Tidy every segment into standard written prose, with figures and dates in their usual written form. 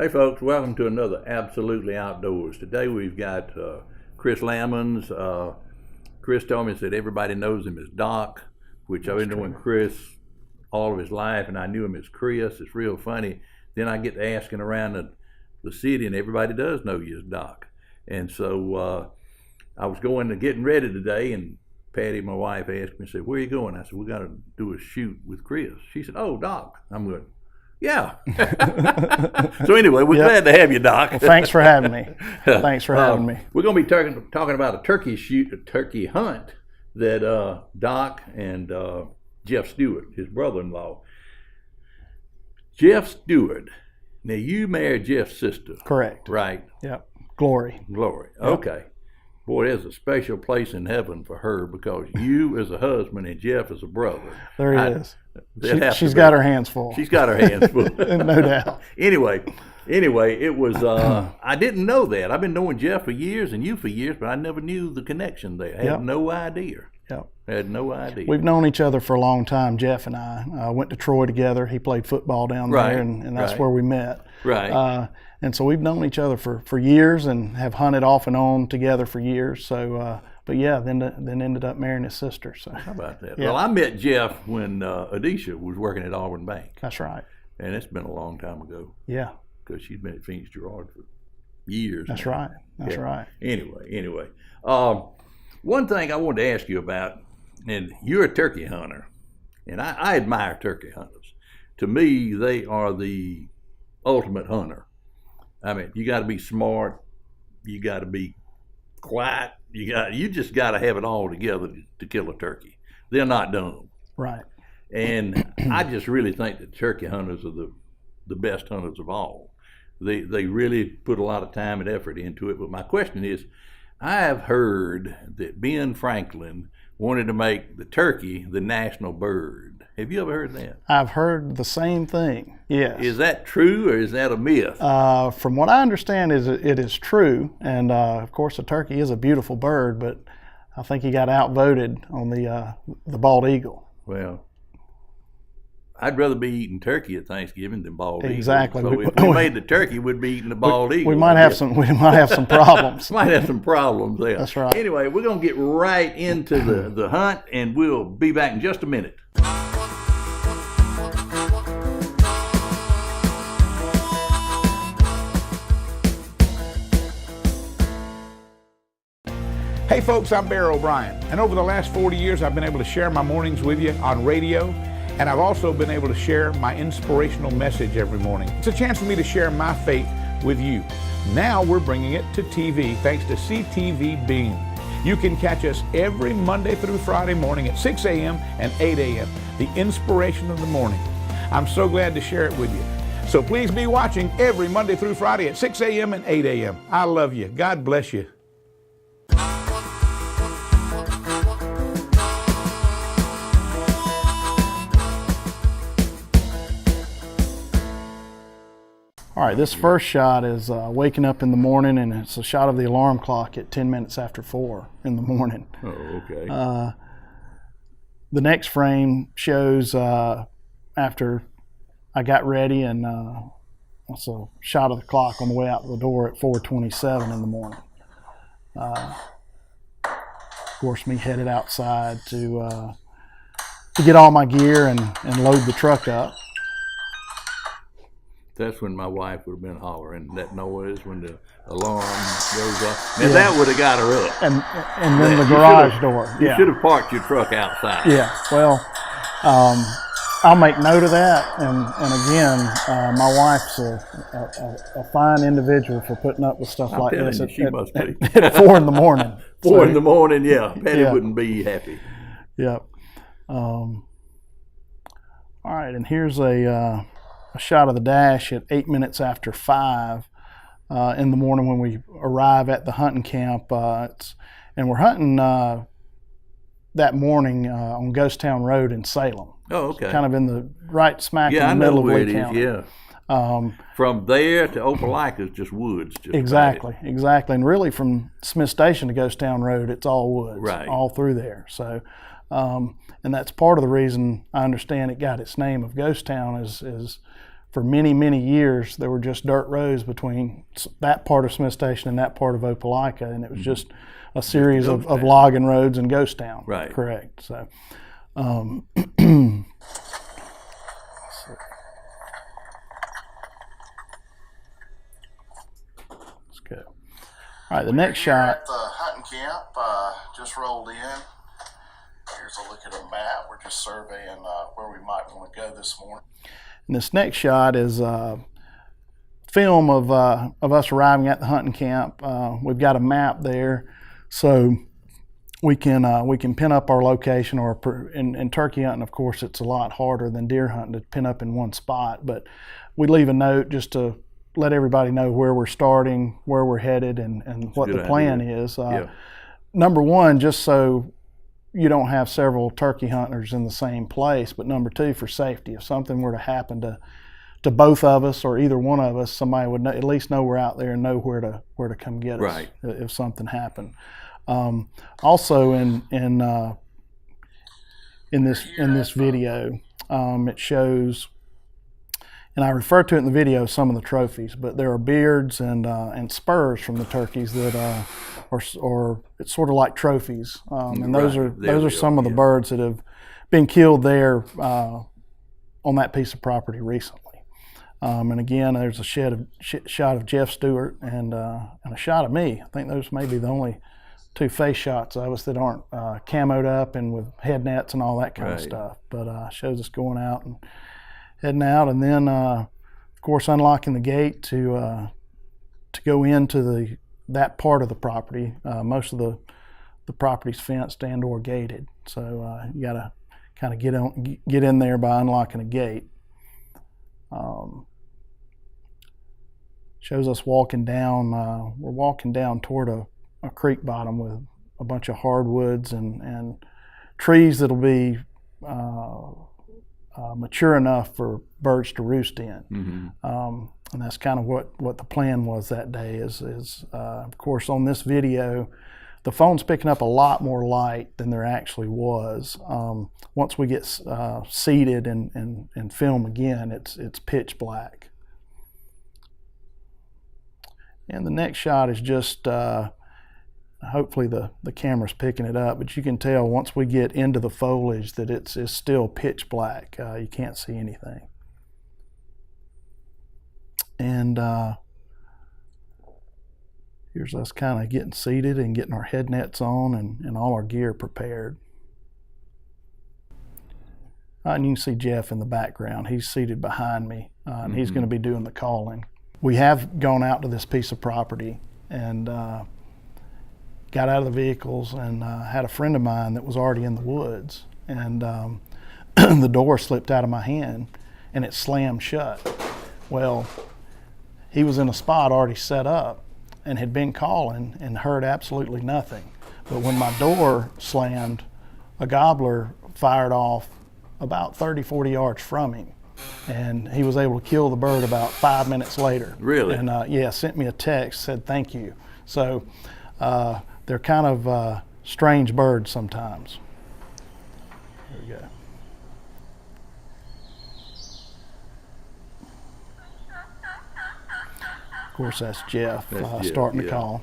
Hey folks, welcome to another Absolutely Outdoors. Today we've got Chris Lammons. Chris told me that everybody knows him as Doc, which I've been knowing Chris all of his life, and I knew him as Chris. It's real funny. Then I get to asking around the city, and everybody does know you as Doc. And so I was getting ready today, and Patty, my wife, asked me, said, "Where are you going?" I said, "We got to do a shoot with Chris." She said, "Oh, Doc." I'm going, "Yeah." So anyway, we're glad to have you, Doc. Well, thanks for having me. Thanks for having me. We're going to be talking about a turkey hunt that Doc and Jeff Stewart, his brother-in-law. Jeff Stewart. Now, you married Jeff's sister. Correct. Right? Yep. Glory. Glory. Yep. Okay. Boy, there's a special place in heaven for her because you as a husband and Jeff as a brother. There he is. She's got her hands full. She's got her hands full. No doubt. Anyway, it was, I didn't know that. I've been knowing Jeff for years and you for years, but I never knew the connection there. I had no idea. Yep. I had no idea. We've known each other for a long time, Jeff and I. Went to Troy together. He played football down there, and that's where we met. Right. And so we've known each other for years and have hunted off and on together for years. So, but yeah, then ended up marrying his sister. So how about that? Yeah. Well, I met Jeff when Adisha was working at Auburn Bank. That's right. And it's been a long time ago. Yeah. Because she's been at Phoenix Girard for years. That's now. right. That's right. Anyway. One thing I wanted to ask you about, and you're a turkey hunter, and I admire turkey hunters. To me, they are the ultimate hunter. I mean, you got to be smart, you got to be quiet, you just got to have it all together to kill a turkey. They're not dumb. Right. And I just really think that turkey hunters are the best hunters of all. They really put a lot of time and effort into it. But my question is, I have heard that Ben Franklin wanted to make the turkey the national bird. Have you ever heard that? I've heard the same thing, yes. Is that true or is that a myth? From what I understand, it is true. And of course, a turkey is a beautiful bird, but I think he got outvoted on the bald eagle. Well, I'd rather be eating turkey at Thanksgiving than bald eagle. Exactly. So if we made the turkey, we'd be eating the bald eagle. We might have some problems. Might have some problems there. That's right. Anyway, we're going to get right into the hunt, and we'll be back in just a minute. Hey folks, I'm Bear O'Brien, and over the last 40 years I've been able to share my mornings with you on radio, and I've also been able to share my inspirational message every morning. It's a chance for me to share my faith with you. Now we're bringing it to TV thanks to CTV Beam. You can catch us every Monday through Friday morning at 6 a.m. and 8 a.m., the inspiration of the morning. I'm so glad to share it with you. So please be watching every Monday through Friday at 6 a.m. and 8 a.m. I love you. God bless you. All right, this first shot is waking up in the morning, and it's a shot of the alarm clock at 10 minutes after 4 in the morning. Oh, okay. The next frame shows after I got ready, and it's a shot of the clock on the way out the door at 4:27 in the morning. Of course, me headed outside to get all my gear and load the truck up. That's when my wife would have been hollering that noise when the alarm goes off. Now that would have got her up. And then the garage door. You should have parked your truck outside. Yeah. Well, I'll make note of that. And again, my wife's a fine individual for putting up with stuff like this at 4 in the morning. 4 in the morning, yeah. Patty wouldn't be happy. Yep. All right, and here's a shot of the dash at 8 minutes after 5 in the morning when we arrive at the hunting camp. And we're hunting that morning on Ghost Town Road in Salem. Oh, okay. Kind of in the right smack in the middle of Lee County. Yeah. From there to Opelika is just woods. Exactly. And really from Smith Station to Ghost Town Road, it's all woods, right, all through there. So, and that's part of the reason I understand it got its name of Ghost Town is for many, many years, there were just dirt roads between that part of Smith Station and that part of Opelika, and it was just a series of logging roads and ghost town. Right. Correct. So, let's go. All right, the next shot. At the hunting camp, just rolled in. Here's a look at a map. We're just surveying where we might want to go this morning. And this next shot is film of us arriving at the hunting camp. We've got a map there, so we can pin up our location. Or in turkey hunting, of course, it's a lot harder than deer hunting to pin up in one spot. But we leave a note just to let everybody know where we're starting, where we're headed, and what the plan is. Number one, just so you don't have several turkey hunters in the same place, but number two, for safety. If something were to happen to both of us or either one of us, somebody would at least know we're out there and know where to come get us right. if something happened. Also, in this video, it shows, and I refer to it in the video, some of the trophies, but there are beards and spurs from the turkeys that are it's sort of like trophies, and those are some of the birds that have been killed there on that piece of property recently. And again, there's a shot of Jeff Stewart and a shot of me. I think those may be the only two face shots of us that aren't camoed up and with head nets and all that kind of stuff. But shows us going out and heading out, and then of course unlocking the gate to go into that part of the property. Most of the property's fenced and or gated, so you got to kind of get in there by unlocking a gate. Shows us walking down. We're walking down toward a creek bottom with a bunch of hardwoods and trees that'll be mature enough for birds to roost in. Mm-hmm. And that's kind of what the plan was that day. Is of course on this video, the phone's picking up a lot more light than there actually was. Once we get seated and film again, it's pitch black. And the next shot is just, hopefully the camera's picking it up, but you can tell once we get into the foliage that it's still pitch black. You can't see anything. And here's us kind of getting seated and getting our head nets on and all our gear prepared. And you can see Jeff in the background. He's seated behind me, and he's going to be doing the calling. We have gone out to this piece of property and got out of the vehicles and had a friend of mine that was already in the woods, and the door slipped out of my hand and it slammed shut. Well, he was in a spot already set up and had been calling and heard absolutely nothing. But when my door slammed, a gobbler fired off about 30-40 yards from him, and he was able to kill the bird about 5 minutes later. Really? And sent me a text, said thank you. So they're kind of strange birds sometimes. There we go. Of course, that's Jeff, starting the call.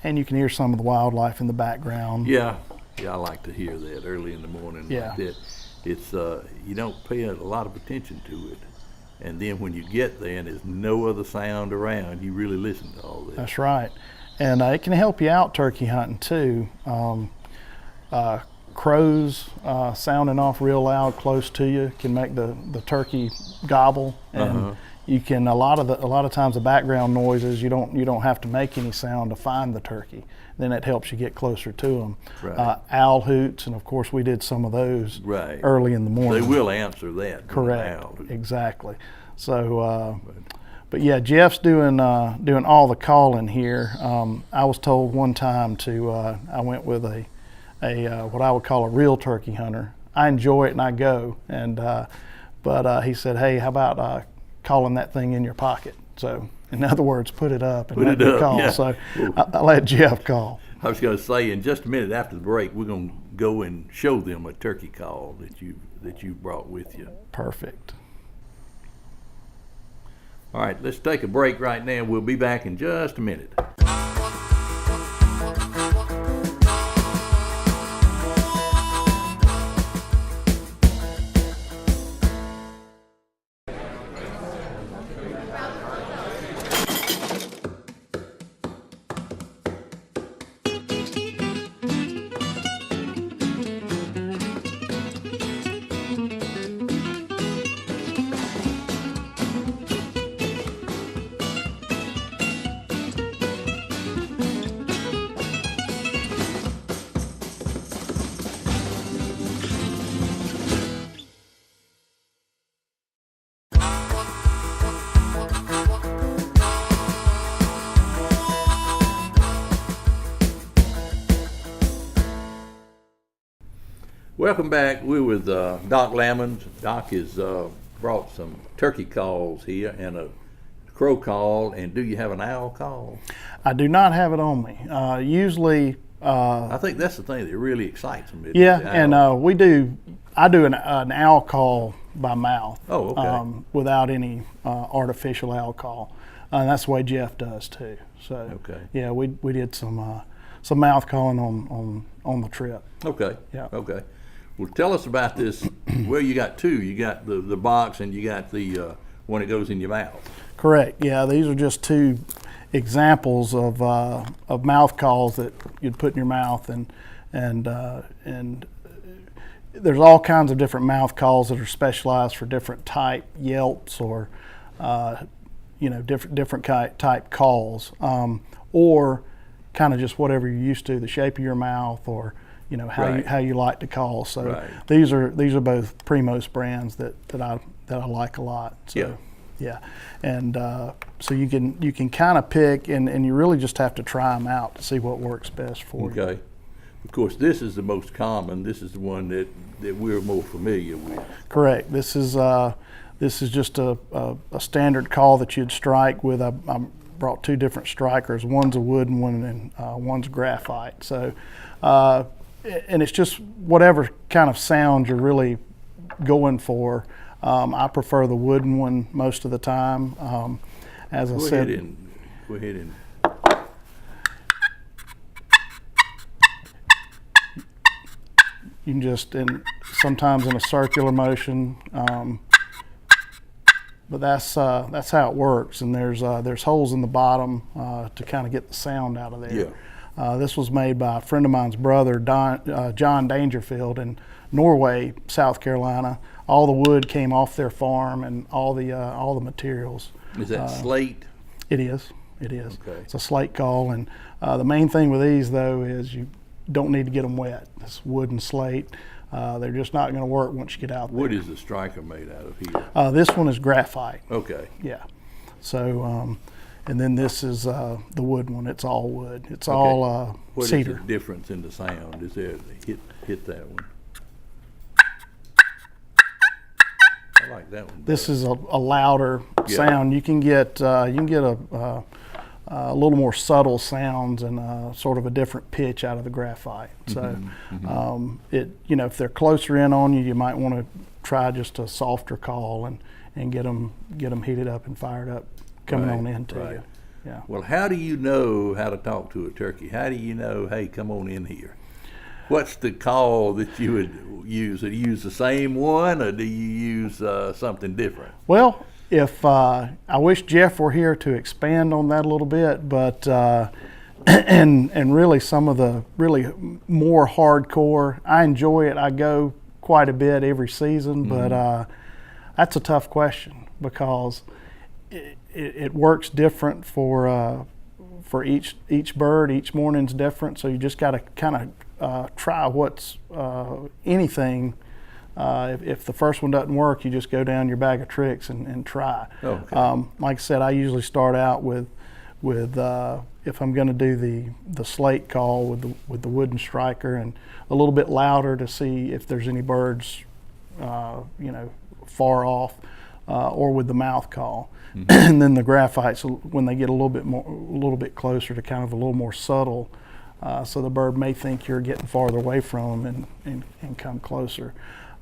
And you can hear some of the wildlife in the background. Yeah, I like to hear that early in the morning. Yeah. Like that. It's you don't pay a lot of attention to it, and then when you get there and there's no other sound around, you really listen to all that. That's right, and it can help you out turkey hunting too. Crows sounding off real loud close to you can make the turkey gobble, and you can a lot of times the background noises you don't have to make any sound to find the turkey. Then it helps you get closer to them. Right. Owl hoots, and of course we did some of those early in the morning. They will answer that. Correct. Exactly. So, but yeah, Jeff's doing all the calling here. I was told one time I went with a what I would call a real turkey hunter. I enjoy it and I go, but he said, hey, how about calling that thing in your pocket? So In other words, put it up and Put let it me up, call. yeah. So I let Jeff call. I was going to say, in just a minute after the break, we're going to go and show them a turkey call that you brought with you. Perfect. All right, let's take a break right now. We'll be back in just a minute. Welcome back. We're with Doc Lammons. Doc has brought some turkey calls here and a crow call. And do you have an owl call? I do not have it on me. Usually, I think that's the thing that really excites them. yeah, and I do an owl call by mouth. Oh, okay. Without any artificial owl call. And that's the way Jeff does too. So, Okay. yeah, we did some mouth calling on the trip. Okay. Yeah. Okay. Well, tell us about this. Well, you got two. You got the box, and you got the one that goes in your mouth. Correct. Yeah, these are just two examples of mouth calls that you'd put in your mouth, and there's all kinds of different mouth calls that are specialized for different type yelps or different type calls, or kind of just whatever you're used to, the shape of your mouth, or how Right. how you like to call. So Right. these are both Primos brands that I like a lot. So, Yeah. yeah, and so you can kind of pick, and you really just have to try them out to see what works best for you. Okay. Of course, this is the most common. This is the one that we're more familiar with. Correct. This is just a standard call that you'd strike with. I brought two different strikers. One's a wood and one's graphite. So, and it's just whatever kind of sound you're really going for. I prefer the wooden one most of the time. As I said, Go ahead and. you can just sometimes in a circular motion. But that's how it works, and there's holes in the bottom to kind of get the sound out of there. Yeah. This was made by a friend of mine's brother, John Dangerfield, in Norway, South Carolina. All the wood came off their farm, and all the materials. Is that slate? It is. It is. Okay. It's a slate call, and the main thing with these though is you don't need to get them wet. It's wood and slate. They're just not going to work once you get out there. What is the striker made out of here? This one is graphite. Okay. Yeah. So, and then this is the wood one. It's all wood. It's Okay. all What cedar. is the difference in the sound? Is there hit that one? I like that one. This is a louder Yeah. sound. You can get a little more subtle sounds and sort of a different pitch out of the graphite. So, if they're closer in on you, you might want to try just a softer call and get them heated up and fired up coming Right, on into right. you. Yeah. Well, how do you know how to talk to a turkey? How do you know, hey, come on in here? What's the call that you would use? Do you use the same one, or do you use something different? Well, if I wish Jeff were here to expand on that a little bit, but and really some of the really more hardcore, I enjoy it. I go quite a bit every season, but that's a tough question because it works different for each bird. Each morning's different, so you just got to kind of try what's anything. If the first one doesn't work, you just go down your bag of tricks and try. Okay. Like I said, I usually start out with if I'm going to do the slate call with the wooden striker and a little bit louder to see if there's any birds, far off. or with the mouth call. And then the graphites, when they get a little bit closer, to kind of a little more subtle, so the bird may think you're getting farther away from them and come closer.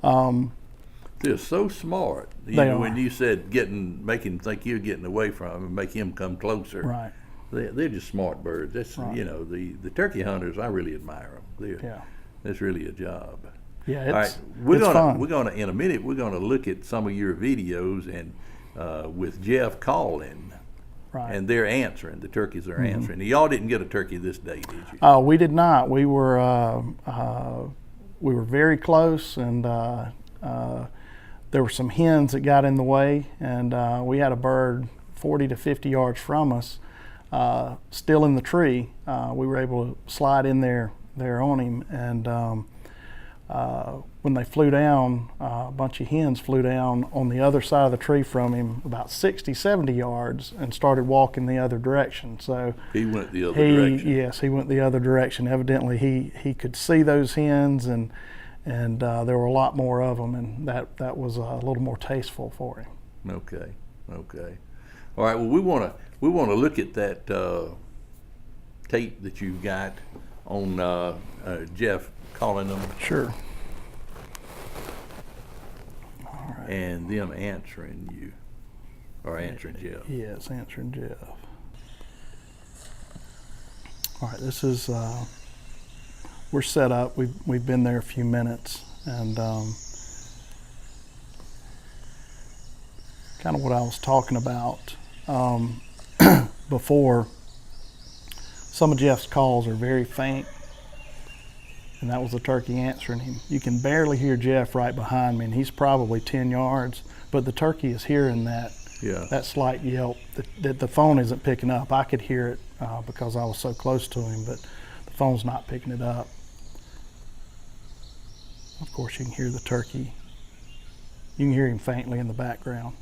They're so smart. When you said make him think you're getting away from him and make him come closer. Right. They're just smart birds. That's Right. The turkey hunters. I really admire them. That's really a job. Yeah, all right, fun. we're gonna in a minute. We're gonna look at some of your videos and with Jeff calling. Right. And they're answering. The turkeys are answering. Y'all didn't get a turkey this day, did you? We did not. We were very close, and there were some hens that got in the way, and we had a bird 40 to 50 yards from us, still in the tree. We were able to slide in there on him, and when they flew down, a bunch of hens flew down on the other side of the tree from him, about 60, 70 yards, and started walking the other direction. So he went the other direction. Yes, he went the other direction. Evidently, he could see those hens, and there were a lot more of them, and that was a little more tasteful for him. Okay. All right. Well, we want to look at that tape that you've got on Jeff calling them. Sure. And them answering you, or answering Jeff. Yes, answering Jeff. All right, this is, we're set up. We've been there a few minutes, and kind of what I was talking about before. Some of Jeff's calls are very faint, and that was the turkey answering him. You can barely hear Jeff right behind me, and he's probably 10 yards, but the turkey is hearing that slight yelp that the phone isn't picking up. I could hear it because I was so close to him, but the phone's not picking it up. Of course, you can hear the turkey. You can hear him faintly in the background,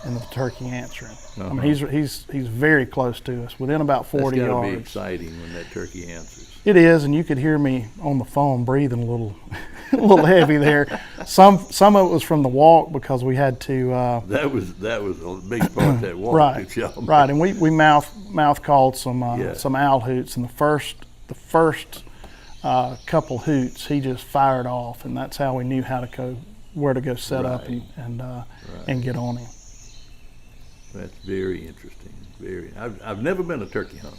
and the turkey answering. I mean, he's very close to us, within about 40 yards. That's gotta be exciting when that turkey answers. It is, and you could hear me on the phone breathing a little heavy there. Some of it was from the walk, because we had to. That was a big part of that walk. Right, right, and we mouth called some owl hoots, and the first couple hoots he just fired off, and that's how we knew where to go set up and get on him. That's very interesting. I've never been a turkey hunter.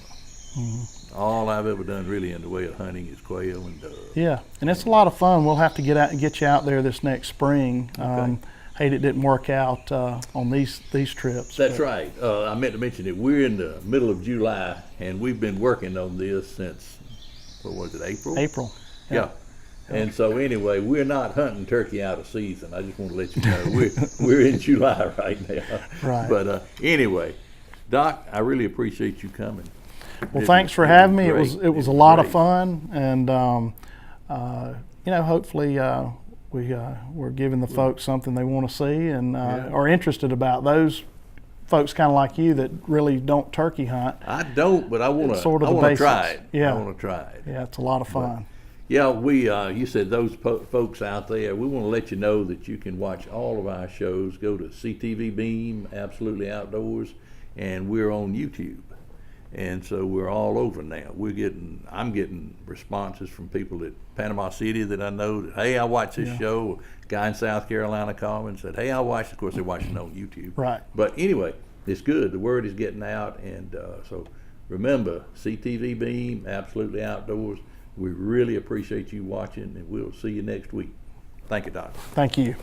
All I've ever done really in the way of hunting is quail and dove. Yeah, and it's a lot of fun. We'll have to get you out there this next spring. Okay. Hate it didn't work out on these trips. That's right. I meant to mention it. We're in the middle of July, and we've been working on this since, what was it, April? April. Yeah. And so anyway, we're not hunting turkey out of season. I just want to let you know we're in July right now. Right. But anyway, Doc, I really appreciate you coming. Well, thanks for having me. It was a lot of fun, and hopefully we're giving the folks something they want to see and are interested about. Those folks kind of like you that really don't turkey hunt. I don't, but I want to. Sort of I want to try it. Yeah, I want to try it. Yeah, it's a lot of fun. Yeah, you said those folks out there, we want to let you know that you can watch all of our shows. Go to CTV Beam, Absolutely Outdoors, and we're on YouTube. And so we're all over now. I'm getting responses from people at Panama City that I know that, hey, I watched this show. A guy in South Carolina called me and said, hey, I watched. Of course, they're watching it on YouTube. Right. But anyway, it's good. The word is getting out. And so remember, CTV Beam, Absolutely Outdoors. We really appreciate you watching, and we'll see you next week. Thank you, Doctor. Thank you.